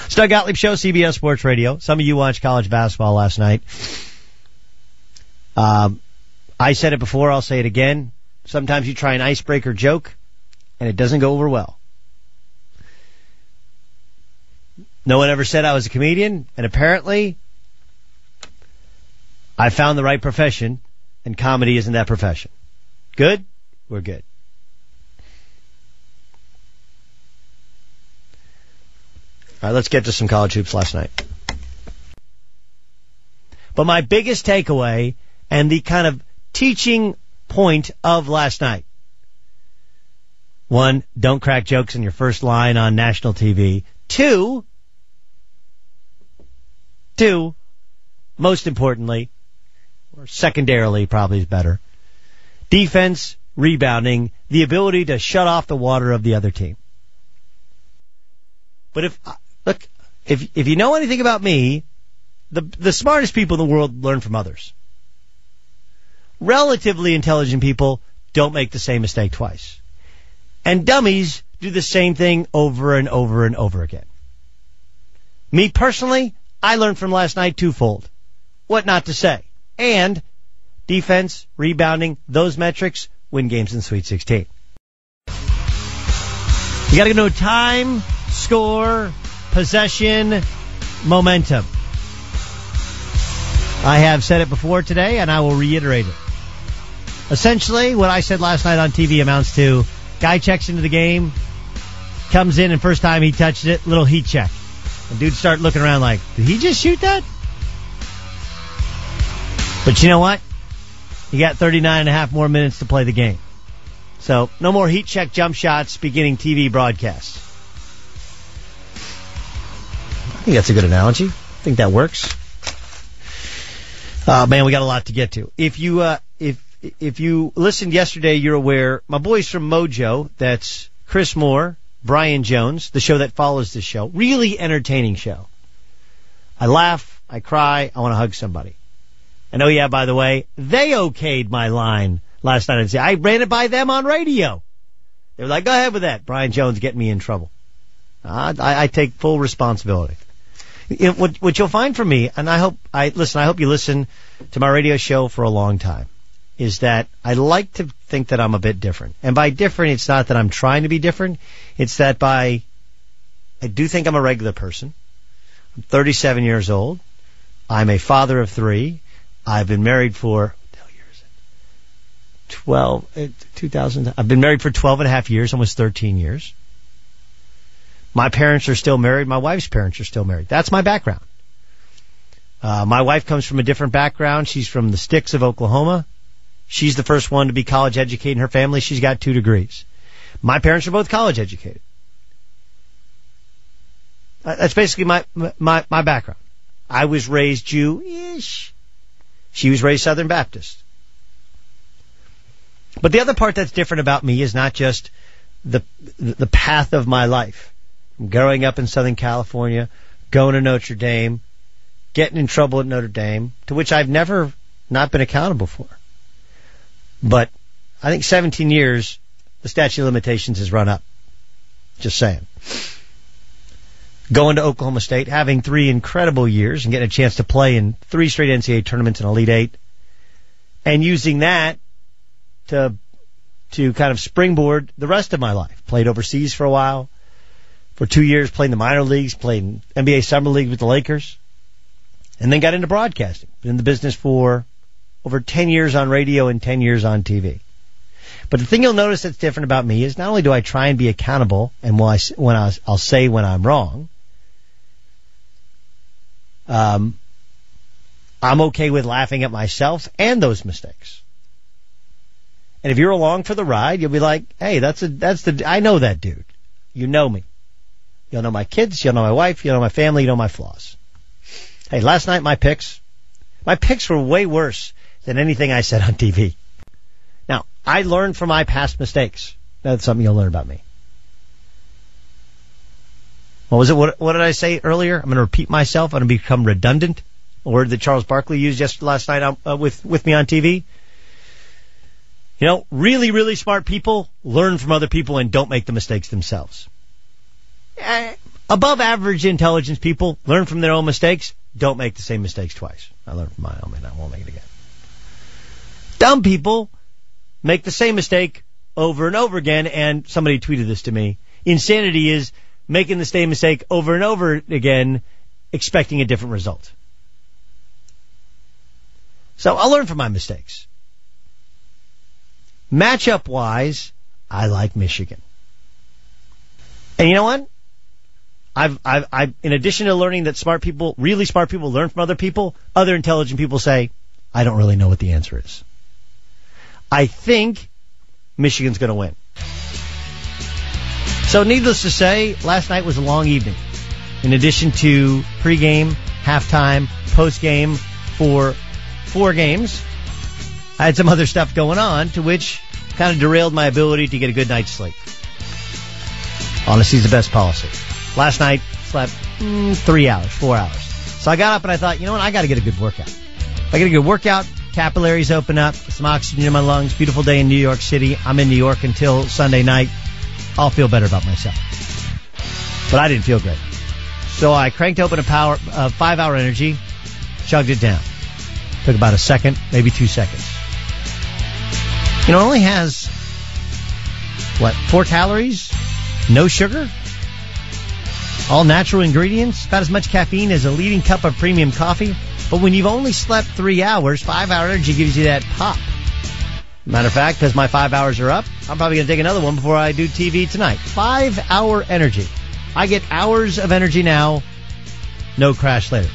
It's Doug Gottlieb Show, CBS Sports Radio. Some of you watched college basketball last night. I said it before, I'll say it again. Sometimes you try an icebreaker joke, and it doesn't go over well. No one ever said I was a comedian, and apparently I found the right profession, and comedy isn't that profession. Good? We're good. All right, let's get to some college hoops last night. But my biggest takeaway and the kind of teaching point of last night. One, don't crack jokes in your first line on national TV. Two, most importantly, or secondarily probably is better, defense, rebounding, the ability to shut off the water of the other team. But if you know anything about me, the smartest people in the world learn from others. Relatively intelligent people don't make the same mistake twice. And dummies do the same thing over and over and over again. Me personally, I learned from last night twofold. What not to say. And defense, rebounding, those metrics win games in Sweet 16. You gotta know time, score, possession, momentum. I have said it before today, and I will reiterate it. Essentially, what I said last night on TV amounts to guy checks into the game, comes in, and first time he touched it, little heat check. And dudes start looking around like, did he just shoot that? But you know what? You got 39 and a half more minutes to play the game. So, no more heat check jump shots beginning TV broadcasts. I think that's a good analogy. I think that works. Man, we got a lot to get to. If you listened yesterday, you're aware, my boys from Mojo, that's Chris Moore, Brian Jones, the show that follows this show, really entertaining show. I laugh, I cry, I want to hug somebody. And oh yeah, by the way, they okayed my line last night. I ran it by them on radio. They were like, go ahead with that. Brian Jones getting me in trouble. I take full responsibility. What you'll find from me, and I hope you listen to my radio show for a long time, is that I like to think that I'm a bit different. And by different, it's not that I'm trying to be different. It's that I do think I'm a regular person. I'm 37 years old. I'm a father of 3. I've been married for, 2000. I've been married for 12 and a half years, almost 13 years. My parents are still married. My wife's parents are still married. That's my background. My wife comes from a different background. She's from the sticks of Oklahoma. She's the first one to be college educated in her family. She's got 2 degrees. My parents are both college educated. That's basically my background. I was raised Jewish. She was raised Southern Baptist. But the other part that's different about me is not just the path of my life. Growing up in Southern California, going to Notre Dame, getting in trouble at Notre Dame, to which I've never not been accountable for. But I think 17 years, the statute of limitations has run up. Just saying. Going to Oklahoma State, having 3 incredible years and getting a chance to play in 3 straight NCAA tournaments and Elite 8, and using that to kind of springboard the rest of my life. Played overseas for a while. For 2 years, played in the minor leagues, played in NBA Summer League with the Lakers, and then got into broadcasting. Been in the business for over 10 years on radio and 10 years on TV. But the thing you'll notice that's different about me is not only do I try and be accountable, and I'll say when I'm wrong, I'm okay with laughing at myself and those mistakes. And if you're along for the ride, you'll be like, hey, I know that dude. You know me. You'll know my kids, you'll know my wife, you'll know my family, you know my flaws. Hey, last night my picks were way worse than anything I said on TV. Now, I learned from my past mistakes. That's something you'll learn about me. What was it? What did I say earlier? I'm going to repeat myself. I'm going to become redundant. A word that Charles Barkley used last night with me on TV. You know, really, really smart people learn from other people and don't make the mistakes themselves. Above average intelligence people learn from their own mistakes. Don't make the same mistakes twice. I learned from my own, and I won't make it again. Dumb people make the same mistake over and over again, and somebody tweeted this to me. Insanity is making the same mistake over and over again, expecting a different result. So I'll learn from my mistakes. Matchup-wise, I like Michigan. And you know what? I've in addition to learning that smart people, really smart people, learn from other people, other intelligent people say, I don't really know what the answer is. I think Michigan's going to win. So needless to say, last night was a long evening. In addition to pregame, halftime, postgame for 4 games, I had some other stuff going on to which kind of derailed my ability to get a good night's sleep. Honesty is the best policy. Last night, slept 4 hours. So I got up and I thought, you know what, I got to get a good workout. If I get a good workout, capillaries open up, get some oxygen in my lungs, beautiful day in New York City. I'm in New York until Sunday night. I'll feel better about myself. But I didn't feel great. So I cranked open a 5-hour energy, chugged it down. Took about a second, maybe 2 seconds. You know, it only has, 4 calories? No sugar? All natural ingredients? About as much caffeine as a leading cup of premium coffee? But when you've only slept 3 hours, 5-hour energy gives you that pop. Matter of fact, because my 5 hours are up, I'm probably going to take another one before I do TV tonight. 5-hour energy. I get hours of energy now, no crash later.